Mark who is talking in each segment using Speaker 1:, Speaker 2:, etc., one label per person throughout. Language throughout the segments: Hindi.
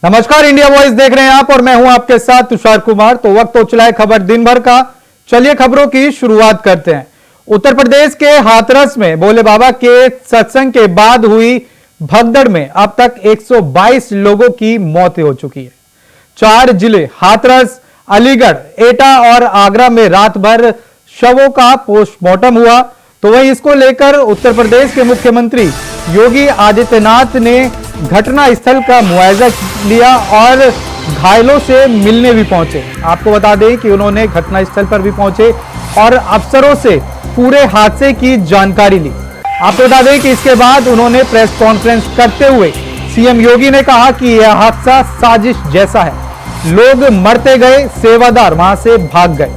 Speaker 1: नमस्कार, इंडिया वॉइस देख रहे हैं आप और मैं हूं आपके साथ तुषार कुमार। तो वक्त हो चला है खबर दिन भर का। चलिए खबरों की शुरुआत करते हैं। उत्तर प्रदेश के हाथरस में भोले बाबा के सत्संग के बाद हुई भगदड़ में अब तक 122 लोगों की मौत हो चुकी है। 4 जिले हाथरस, अलीगढ़, एटा और आगरा में रात भर शवों का पोस्टमार्टम हुआ। तो वहीं इसको लेकर उत्तर प्रदेश के मुख्यमंत्री योगी आदित्यनाथ ने घटना स्थल का मुआयजा लिया और घायलों से मिलने भी पहुंचे। आपको बता दें कि उन्होंने घटना स्थल पर भी पहुंचे और अफसरों से पूरे हादसे की जानकारी ली। आपको बता दें कि इसके बाद उन्होंने प्रेस कॉन्फ्रेंस करते हुए सीएम योगी ने कहा कि यह हादसा साजिश जैसा है। लोग मरते गए, सेवादार वहां से भाग गए।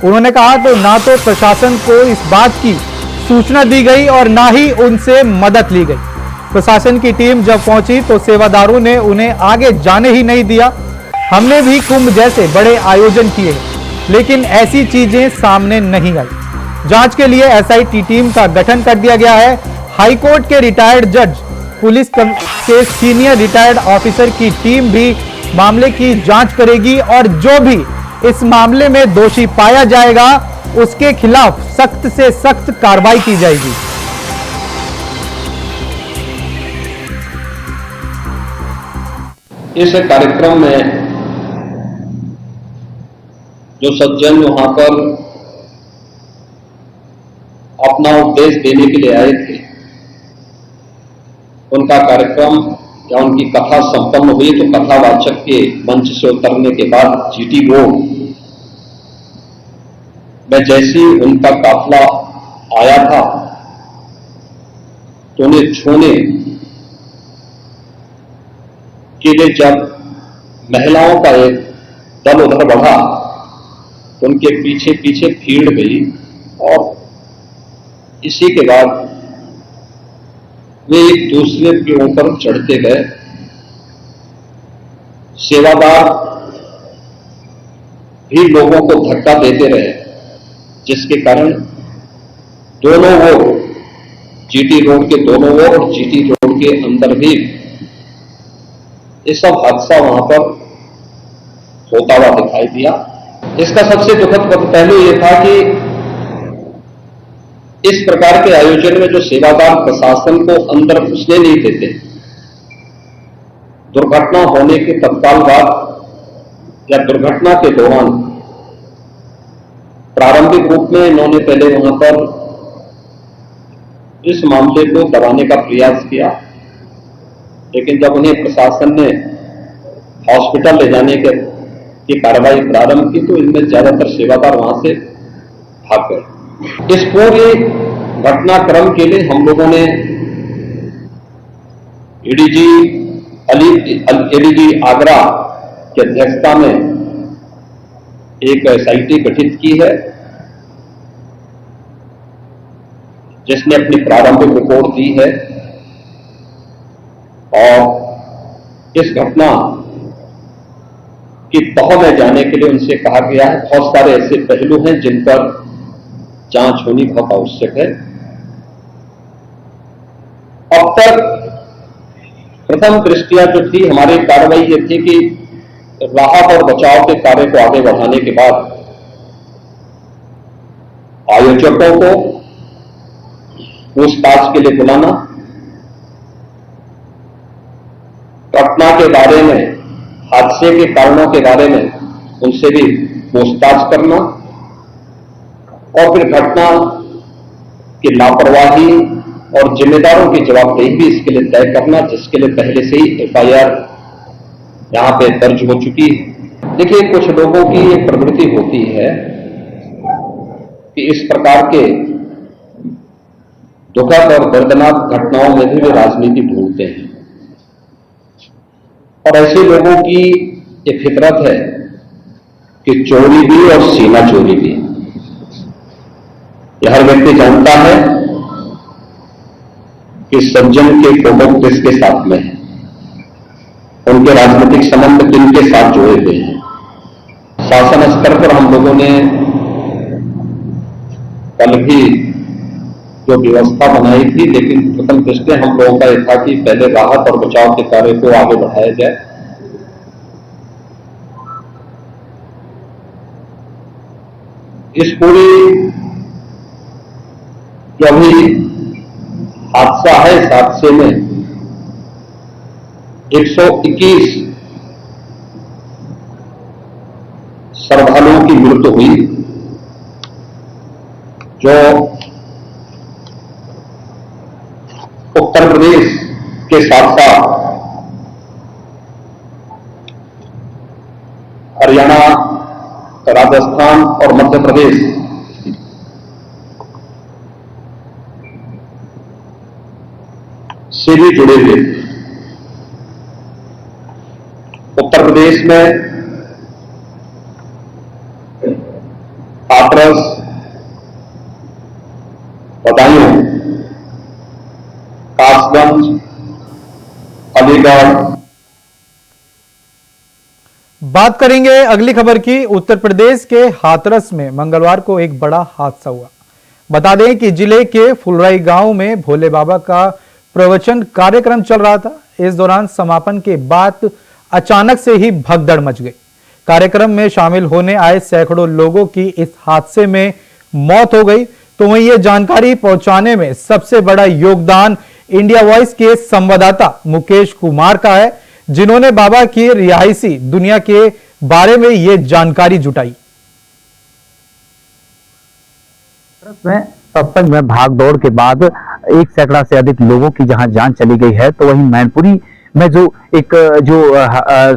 Speaker 1: उन्होंने कहा तो ना तो प्रशासन को इस बात की सूचना दी गई और ना ही उनसे मदद ली गई। प्रशासन की टीम जब पहुंची तो सेवादारों ने उन्हें आगे जाने ही नहीं दिया। हमने भी कुंभ जैसे बड़े आयोजन किए लेकिन ऐसी चीजें सामने नहीं आई। जांच के लिए एसआईटी टीम का गठन कर दिया गया है। हाईकोर्ट के रिटायर्ड जज, पुलिस के सीनियर रिटायर्ड ऑफिसर की टीम भी मामले की जांच करेगी और जो भी इस मामले में दोषी पाया जाएगा उसके खिलाफ सख्त से सख्त कार्रवाई की जाएगी।
Speaker 2: इस कार्यक्रम में जो सज्जन वहां पर अपना उपदेश देने के लिए आए थे, उनका कार्यक्रम या उनकी कथा संपन्न हुई तो कथावाचक के मंच से उतरने के बाद जीटी रोड में जैसी उनका काफिला आया था तो उन्हें छूने के लिए जब महिलाओं का एक दल उधर बढ़ा तो उनके पीछे पीछे भीड़ गई और इसी के बाद वे एक दूसरे के ऊपर चढ़ते गए। सेवादार भी लोगों को धक्का देते रहे जिसके कारण दोनों ओर, जीटी रोड के दोनों ओर और जीटी रोड के अंदर भी ये सब हादसा वहां पर होता हुआ दिखाई दिया। इसका सबसे दुखद पहलू यह था कि इस प्रकार के आयोजन में जो सेवादार प्रशासन को अंदर घुसने नहीं देते, दुर्घटना होने के तत्काल बाद या दुर्घटना के दौरान प्रारंभिक रूप में इन्होंने पहले वहां पर इस मामले को दबाने का प्रयास किया, लेकिन जब उन्हें प्रशासन ने हॉस्पिटल ले जाने की कार्रवाई प्रारंभ की तो इनमें ज्यादातर सेवादार वहां से भाग गए। इस पूरे घटनाक्रम के लिए हम लोगों ने एडीजी आगरा की अध्यक्षता में एक एसआईटी गठित की है जिसने अपनी प्रारंभिक रिपोर्ट दी है और इस घटना की तह में जाने के लिए उनसे कहा गया है। बहुत सारे ऐसे पहलू हैं जिन पर जांच होनी बहुत आवश्यक है। अब तक प्रथम दृष्टिया जो थी हमारी कार्रवाई ये थी कि राहत और बचाव के कार्य को आगे बढ़ाने के बाद आयोजकों को पूछताछ के लिए बुलाना, घटना के बारे में, हादसे के कारणों के बारे में उनसे भी पूछताछ करना और फिर घटना की लापरवाही और जिम्मेदारों की जवाबदेही भी इसके लिए तय करना, जिसके लिए पहले से ही एफआईआर यहां पे दर्ज हो चुकी है। देखिए, कुछ लोगों की एक प्रवृत्ति होती है कि इस प्रकार के दुखद और दर्दनाक घटनाओं में भी वे राजनीति ढूंढते हैं और ऐसे लोगों की एक फितरत है कि चोरी भी और सीना चोरी भी। यह हर व्यक्ति जानता है कि सज्जन के फोटो किसके साथ में है, उनके राजनीतिक संबंध किनके साथ जुड़े हुए हैं। शासन स्तर पर हम लोगों ने कल भी जो व्यवस्था बनाई थी, लेकिन प्रथम दृष्टया हम लोगों का यह था कि पहले राहत और बचाव के कार्य को आगे बढ़ाया जाए इस पूरी जो अभी हादसा है, इस हादसे में 121 श्रद्धालुओं की मृत्यु हुई, जो उत्तर प्रदेश के साथ साथ हरियाणा, राजस्थान और मध्य प्रदेश से भी जुड़े हुए। उत्तर प्रदेश में हाथरस, बदायूं, कासगंज, अलीगढ़।
Speaker 1: बात करेंगे अगली खबर की। उत्तर प्रदेश के हाथरस में मंगलवार को एक बड़ा हादसा हुआ। बता दें कि जिले के फुलराई गांव में भोले बाबा का प्रवचन कार्यक्रम चल रहा था। इस दौरान समापन के बाद अचानक से ही भगदड़ मच गई। कार्यक्रम में शामिल होने आए सैकड़ों लोगों की इस हादसे में मौत हो गई। तो वहीं ये जानकारी पहुंचाने में सबसे बड़ा योगदान इंडिया वॉइस के संवाददाता मुकेश कुमार का है, जिन्होंने बाबा की रिहायशी दुनिया के बारे में ये जानकारी जुटाई।
Speaker 3: सत्संग में भाग दौड़ के बाद 1 सैकड़ा से अधिक लोगों की जहां जान चली गई है, तो वहीं मैनपुरी में जो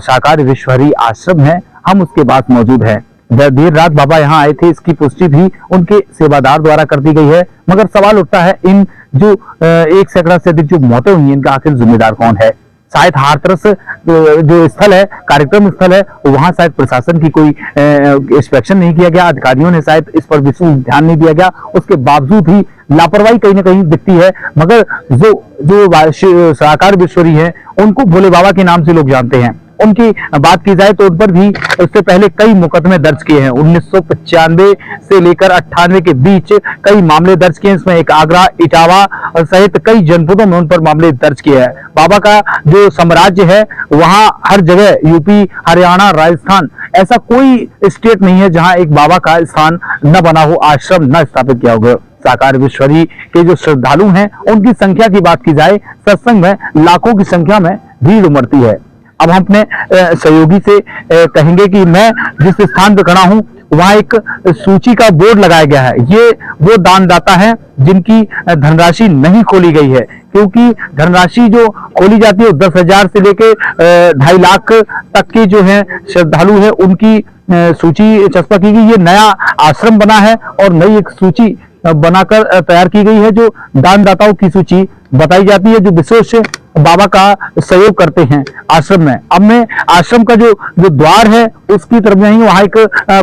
Speaker 3: साकार विश्वहरि आश्रम है, हम उसके पास मौजूद है। देर रात बाबा यहां आए थे, इसकी पुष्टि भी उनके सेवादार द्वारा कर दी गई है। मगर सवाल उठता है, इन जो 1 सैकड़ा से अधिक जो मौतें हुई, इनका आखिर जिम्मेदार कौन है? शायद हाथरस जो स्थल है, कार्यक्रम स्थल है, वहां शायद प्रशासन की कोई इंस्पेक्शन नहीं किया गया, अधिकारियों ने शायद इस पर विशेष ध्यान नहीं दिया गया। उसके बावजूद ही लापरवाही कहीं ना कहीं दिखती है। मगर जो साकार विश्वहरि है, उनको भोले बाबा के नाम से लोग जानते हैं। उनकी बात की जाए तो उन पर भी उससे पहले कई मुकदमे दर्ज किए हैं। 1995 से लेकर 98 के बीच कई मामले दर्ज किए हैं। इसमें एक आगरा, इटावा सहित कई जनपदों में उन पर मामले दर्ज किए हैं। बाबा का जो साम्राज्य है, वहां हर जगह यूपी, हरियाणा, राजस्थान, ऐसा कोई स्टेट नहीं है जहां एक बाबा का स्थान न बना हो, आश्रम न स्थापित किया हो। साकार विश्वहरि के जो श्रद्धालु हैं, उनकी संख्या की बात की जाए, सत्संग में लाखों की संख्या में भीड़ उमड़ती है। अब हम अपने सहयोगी से कहेंगे कि मैं जिस स्थान पर खड़ा हूं, वहां एक सूची का बोर्ड लगाया गया है। ये वो दानदाता है जिनकी धनराशि नहीं खोली गई है, क्योंकि धनराशि जो खोली जाती है 10,000 से लेकर 2.5 लाख तक के जो है श्रद्धालु है, उनकी सूची चस्पा की गई। ये नया आश्रम बना है और नई एक सूची बनाकर तैयार की गई है, जो दानदाताओं की सूची बताई जाती है, जो विशेष बाबा का सहयोग करते हैं आश्रम में। अब मैं आश्रम का जो द्वार है, उसकी तरफ नहीं, वहां एक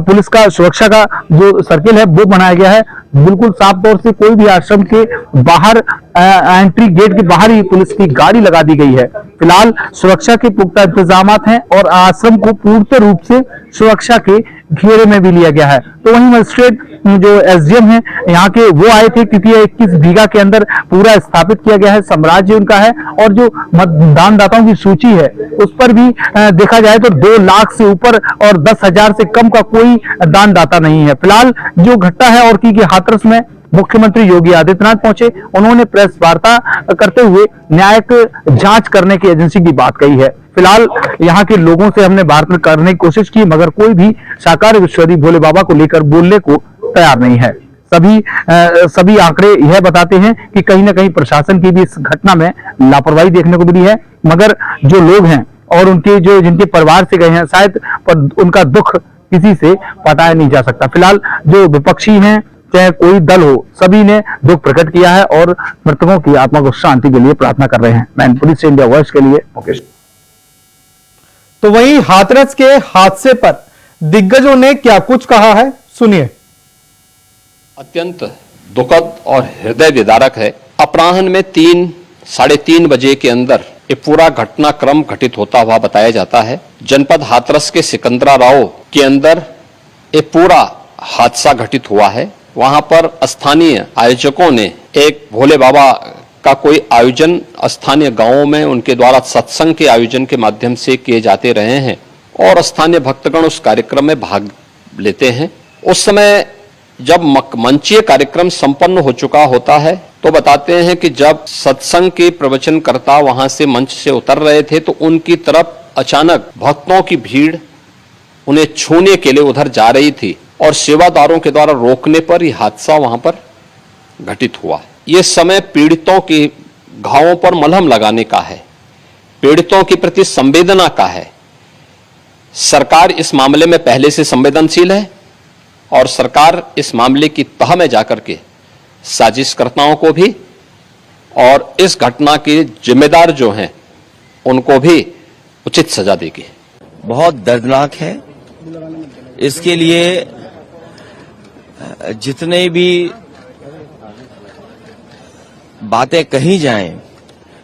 Speaker 3: पुलिस का सुरक्षा का जो सर्किल है, वो बनाया गया है। बिल्कुल साफ तौर से कोई भी आश्रम के बाहर एंट्री गेट के बाहर ही पुलिस की गाड़ी लगा दी गई है। फिलहाल सुरक्षा के पुख्ता इंतजाम हैं और आश्रम को पूर्ण रूप से सुरक्षा के घेरे में भी लिया गया है। तो वहीं मजिस्ट्रेट जो एसडीएम है यहाँ के, वो आए थे, क्योंकि 21 बीघा के अंदर पूरा स्थापित किया गया है, साम्राज्य उनका है। और जो दानदाताओं की सूची है, उस पर भी देखा जाए तो 2 लाख से ऊपर और 10,000 से कम का कोई दानदाता नहीं है। फिलहाल जो घटना है और की हाथरस में मुख्यमंत्री योगी आदित्यनाथ पहुंचे, उन्होंने प्रेस वार्ता करते हुए न्यायिक जांच करने की एजेंसी की बात कही है। फिलहाल यहाँ के लोगों से हमने बात करने की कोशिश की, मगर कोई भी साकार विश्वहरि भोले बाबा को लेकर बोलने को तैयार नहीं है। सभी आंकड़े यह बताते हैं कि कहीं ना कहीं प्रशासन की भी इस घटना में लापरवाही देखने को मिली है। मगर जो लोग हैं और उनके जिनके परिवार से गए हैं, शायद पर उनका दुख किसी से पटाया नहीं जा सकता। फिलहाल जो विपक्षी हैं, चाहे कोई दल हो, सभी ने दुख प्रकट किया है और मृतकों की आत्मा को शांति के लिए प्रार्थना कर रहे हैं। मैनपुरी से इंडिया वॉइस के लिए मुकेश।
Speaker 1: तो वहीं हाथरस के हादसे पर दिग्गजों ने क्या कुछ कहा है, सुनिए।
Speaker 2: अत्यंत दुखद और हृदय विदारक है। अपराह्न में 3-3:30 बजे के अंदर ये पूरा घटनाक्रम घटित होता हुआ बताया जाता है। जनपद हाथरस के सिकंदरा राव के अंदर ये पूरा हादसा घटित हुआ है। वहां पर स्थानीय आयोजकों ने एक भोले बाबा का कोई आयोजन स्थानीय गांवों में उनके द्वारा सत्संग के आयोजन के माध्यम से किए जाते रहे हैं और स्थानीय भक्तगण उस कार्यक्रम में भाग लेते हैं। उस समय जब मंचीय कार्यक्रम संपन्न हो चुका होता है तो बताते हैं कि जब सत्संग के प्रवचनकर्ता वहां से मंच से उतर रहे थे तो उनकी तरफ अचानक भक्तों की भीड़ उन्हें छूने के लिए उधर जा रही थी और सेवादारों के द्वारा रोकने पर यह हादसा वहां पर घटित हुआ। यह समय पीड़ितों के घावों पर मलहम लगाने का है, पीड़ितों के प्रति संवेदना का है। सरकार इस मामले में पहले से संवेदनशील है और सरकार इस मामले की तह में जाकर के साजिशकर्ताओं को भी और इस घटना के जिम्मेदार जो हैं उनको भी उचित सजा देगी।
Speaker 4: बहुत दर्दनाक है। इसके लिए जितने भी बातें कही जाएं,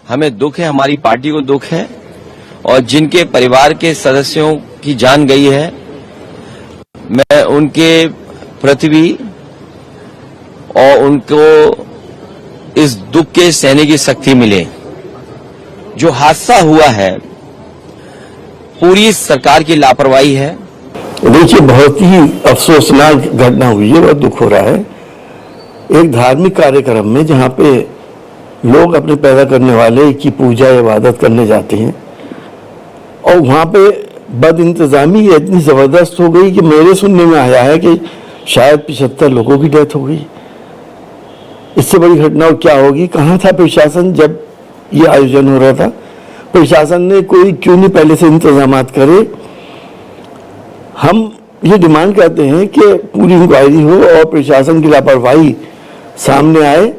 Speaker 4: हमें दुख है, हमारी पार्टी को दुख है और जिनके परिवार के सदस्यों की जान गई है, मैं उनके प्रति भी और उनको इस दुख के सहने की शक्ति मिले। जो हादसा हुआ है पूरी सरकार की लापरवाही है।
Speaker 5: देखिए, बहुत ही अफसोसनाक घटना हुई है, बहुत दुख हो रहा है। एक धार्मिक कार्यक्रम में जहां पे लोग अपने पैदा करने वाले की पूजा इबादत करने जाते हैं और वहां पे बद इंतजामी इतनी जबरदस्त हो गई कि मेरे सुनने में आया है कि शायद 75 लोगों की डेथ हो गई। इससे बड़ी घटना और क्या होगी? कहाँ था प्रशासन जब ये आयोजन हो रहा था? प्रशासन ने कोई क्यों नहीं पहले से इंतजाम करे? हम ये डिमांड करते हैं कि पूरी इंक्वायरी हो और प्रशासन की लापरवाही सामने आए।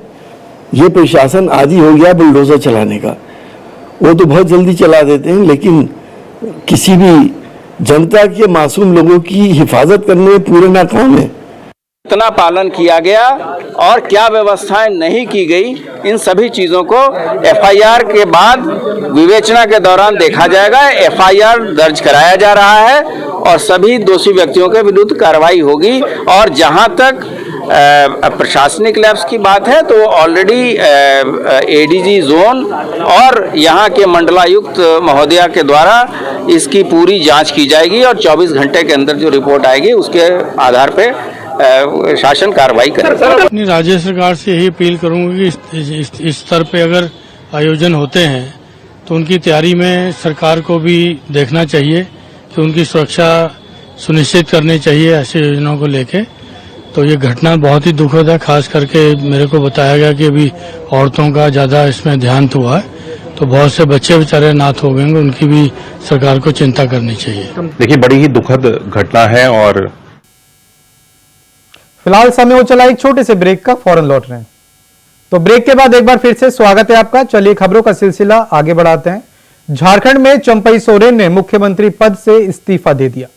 Speaker 5: ये प्रशासन आदी हो गया बुलडोजर चलाने का। वो तो बहुत जल्दी चला देते हैं, लेकिन किसी भी जनता के मासूम लोगों की हिफाजत करने में पूरे नाकाम है।
Speaker 6: कितना पालन किया गया और क्या व्यवस्थाएं नहीं की गई, इन सभी चीजों को एफआईआर के बाद विवेचना के दौरान देखा जाएगा। एफआईआर दर्ज कराया जा रहा है और सभी दोषी व्यक्तियों के विरुद्ध कार्रवाई होगी। और जहां तक प्रशासनिक लैब्स की बात है तो ऑलरेडी एडीजी जोन और यहाँ के मंडलायुक्त महोदया के द्वारा इसकी पूरी जांच की जाएगी और 24 घंटे के अंदर जो रिपोर्ट आएगी उसके आधार पे शासन कार्रवाई करेगा।
Speaker 7: अपनी राज्य सरकार से यही अपील करूंगी कि इस स्तर पे अगर आयोजन होते हैं तो उनकी तैयारी में सरकार को भी देखना चाहिए कि उनकी सुरक्षा सुनिश्चित करनी चाहिए ऐसी योजनाओं को लेके। तो ये घटना बहुत ही दुखद है, खास करके मेरे को बताया गया कि अभी औरतों का ज्यादा इसमें ध्यान हुआ है, तो बहुत से बच्चे बेचारे नाथ हो गए, उनकी भी सरकार को चिंता करनी चाहिए।
Speaker 8: देखिए, बड़ी ही दुखद घटना है। और
Speaker 1: फिलहाल समय हो चला एक छोटे से ब्रेक का, फौरन लौट रहे हैं। तो ब्रेक के बाद एक बार फिर से स्वागत है आपका। चलिए खबरों का सिलसिला आगे बढ़ाते हैं। झारखंड में चंपई सोरेन ने मुख्यमंत्री पद से इस्तीफा दे दिया।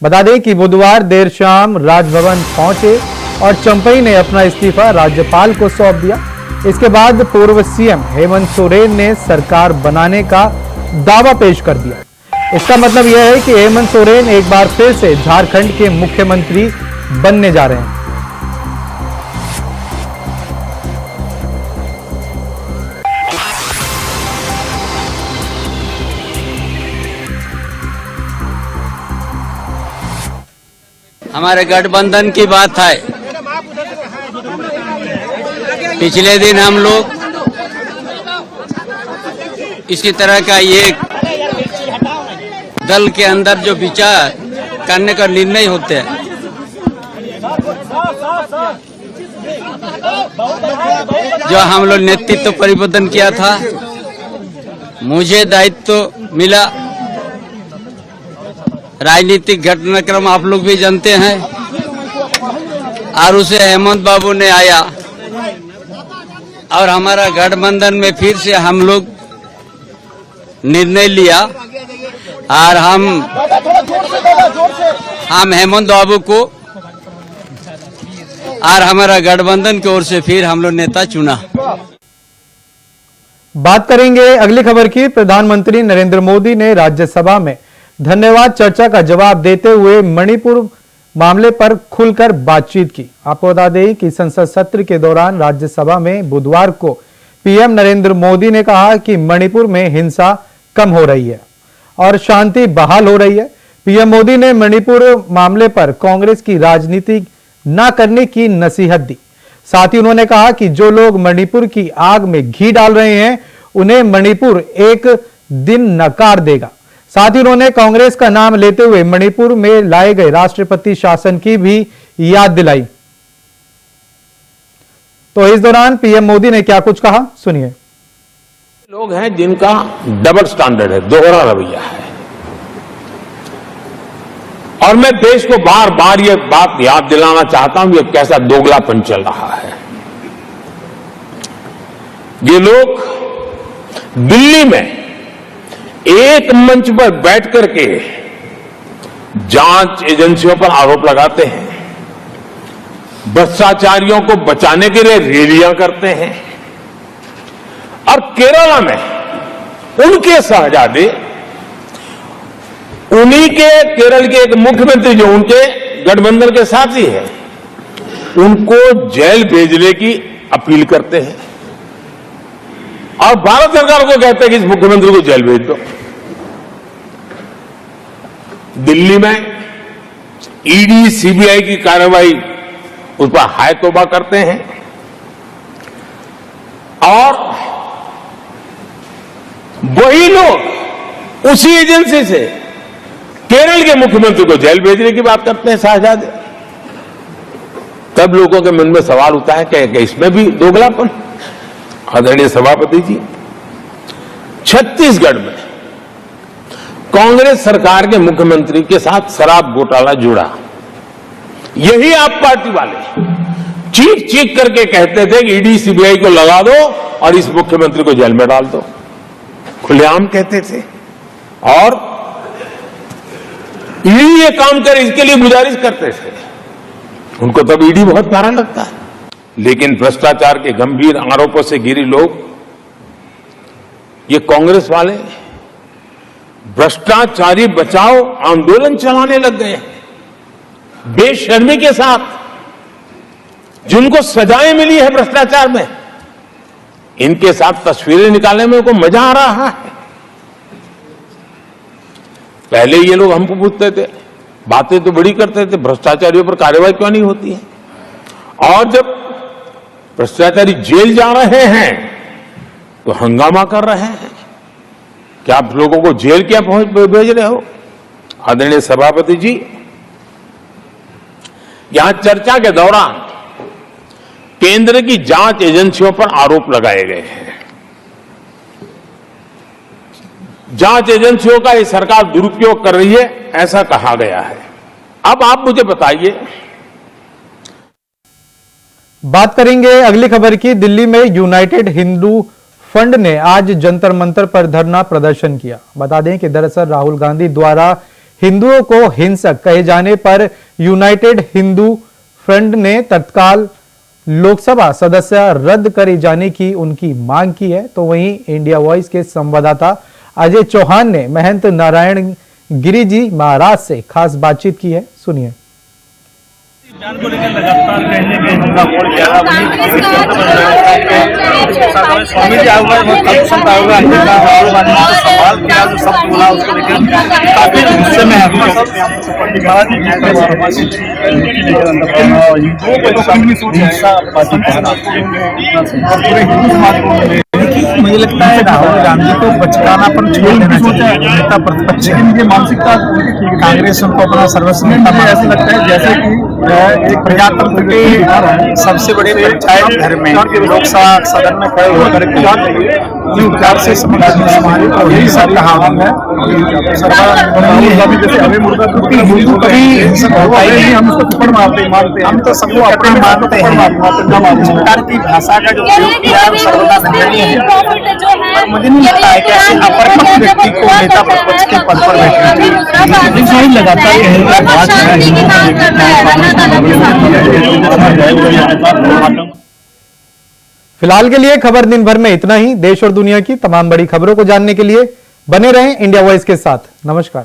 Speaker 1: बता दें कि बुधवार देर शाम राजभवन पहुंचे और चंपई ने अपना इस्तीफा राज्यपाल को सौंप दिया। इसके बाद पूर्व सीएम हेमंत सोरेन ने सरकार बनाने का दावा पेश कर दिया। इसका मतलब यह है कि हेमंत सोरेन एक बार फिर से झारखंड के मुख्यमंत्री बनने जा रहे हैं।
Speaker 9: हमारे गठबंधन की बात है। पिछले दिन हम लोग इसी तरह का ये दल के अंदर जो विचार करने का निर्णय होते हैं, जो हम लोग नेतृत्व परिवर्तन किया था, मुझे दायित्व मिला। राजनीतिक घटनाक्रम आप लोग भी जानते हैं और उसे हेमंत बाबू ने आया और हमारा गठबंधन में फिर से हम लोग निर्णय लिया और हम हेमंत बाबू को और हमारा गठबंधन की ओर से फिर हम लोग नेता चुना।
Speaker 1: बात करेंगे अगली खबर की। प्रधानमंत्री नरेंद्र मोदी ने राज्यसभा में धन्यवाद चर्चा का जवाब देते हुए मणिपुर मामले पर खुलकर बातचीत की। आपको बता दें कि संसद सत्र के दौरान राज्यसभा में बुधवार को पीएम नरेंद्र मोदी ने कहा कि मणिपुर में हिंसा कम हो रही है और शांति बहाल हो रही है। पीएम मोदी ने मणिपुर मामले पर कांग्रेस की राजनीतिक न करने की नसीहत दी। साथ ही उन्होंने कहा कि जो लोग मणिपुर की आग में घी डाल रहे हैं उन्हें मणिपुर एक दिन नकार देगा। साथ ही उन्होंने कांग्रेस का नाम लेते हुए मणिपुर में लाए गए राष्ट्रपति शासन की भी याद दिलाई। तो इस दौरान पीएम मोदी ने क्या कुछ कहा, सुनिए।
Speaker 10: लोग हैं जिनका डबल स्टैंडर्ड है, दोहरा रवैया है, और मैं देश को बार बार ये बात याद दिलाना चाहता हूं, ये कैसा दोगलापन चल रहा है। ये लोग दिल्ली में एक मंच पर बैठ करके जांच एजेंसियों पर आरोप लगाते हैं, भ्रष्टाचारियों को बचाने के लिए रैलियां करते हैं, और केरला में उनके शहजादे, उन्हीं के केरल के एक मुख्यमंत्री जो उनके गठबंधन के साथी है, उनको जेल भेजने की अपील करते हैं, और भारत सरकार को कहते हैं कि इस मुख्यमंत्री को जेल भेज दो। दिल्ली में ईडी सीबीआई की कार्रवाई उस पर हाय तौबा करते हैं, और वही लोग उसी एजेंसी से केरल के मुख्यमंत्री को जेल भेजने की बात करते हैं, शहजादे। तब लोगों के मन में सवाल उठता है कि इसमें भी दोगलापन। आदरणीय सभापति जी, छत्तीसगढ़ में कांग्रेस सरकार के मुख्यमंत्री के साथ शराब घोटाला जुड़ा। यही आप पार्टी वाले चीख चीख करके कहते थे कि ईडी सीबीआई को लगा दो और इस मुख्यमंत्री को जेल में डाल दो, खुलेआम कहते थे, और ईडी ये काम करे इसके लिए गुजारिश करते थे। उनको तब ईडी बहुत प्यारा लगता है, लेकिन भ्रष्टाचार के गंभीर आरोपों से घिरे लोग, ये कांग्रेस वाले भ्रष्टाचारी बचाओ आंदोलन चलाने लग गए हैं बेशर्मी के साथ। जिनको सजाएं मिली है भ्रष्टाचार में, इनके साथ तस्वीरें निकालने में उनको मजा आ रहा है। पहले ये लोग हमको पूछते थे, बातें तो बड़ी करते थे, भ्रष्टाचारियों पर कार्रवाई क्यों नहीं होती है, और जब भ्रष्टाचारी जेल जा रहे हैं तो हंगामा कर रहे हैं कि आप लोगों को जेल क्या भेज रहे हो। आदरणीय सभापति जी, यहां चर्चा के दौरान केंद्र की जांच एजेंसियों पर आरोप लगाए गए हैं। जांच एजेंसियों का ये सरकार दुरुपयोग कर रही है, ऐसा कहा गया है। अब आप मुझे बताइए।
Speaker 1: बात करेंगे अगली खबर की। दिल्ली में यूनाइटेड हिंदू फंड ने आज जंतर मंतर पर धरना प्रदर्शन किया। बता दें कि दरअसल राहुल गांधी द्वारा हिंदुओं को हिंसक कहे जाने पर यूनाइटेड हिंदू फंड ने तत्काल लोकसभा सदस्य रद्द करे जाने की उनकी मांग की है। तो वहीं इंडिया वॉइस के संवाददाता अजय चौहान ने महंत नारायण गिरी जी महाराज से खास बातचीत की है, सुनिए।
Speaker 11: को लेकर लगातार कहने के हमला बोल किया स्वामी जी आऊंगा बहुत आऊंगा सवाल किया जो सब बोला उसको लेकर काफी गुस्से में है। मुझे लगता है राहुल गांधी को बचकानापन छोड़ देना चाहिए। नेता प्रतिपक्ष की मानसिकता कांग्रेस उनको अपना सर्वस्व नेता, ऐसा लगता है जैसे कि एक प्रजातंत्र के सबसे बड़े पंचायत घर में लोकसभा सदन में खड़े होकर उपचार से यही सब कहावत है। हिंदू कभी हिंसक होता ही नहीं, हम उसको थप्पड़ मारते, हम तो सबको अपने मानते हैं। सरकार की भाषा का जो उपयोग किया है सर्वदा दंडनीय है। मुझे नहीं लगता है कि ऐसे अपरिपक्व व्यक्ति को नेता प्रतिपक्ष के पद पर बैठना लगातार
Speaker 1: फिलहाल के लिए खबर दिन भर में इतना ही। देश और दुनिया की तमाम बड़ी खबरों को जानने के लिए बने रहें इंडिया वॉइस के साथ। नमस्कार।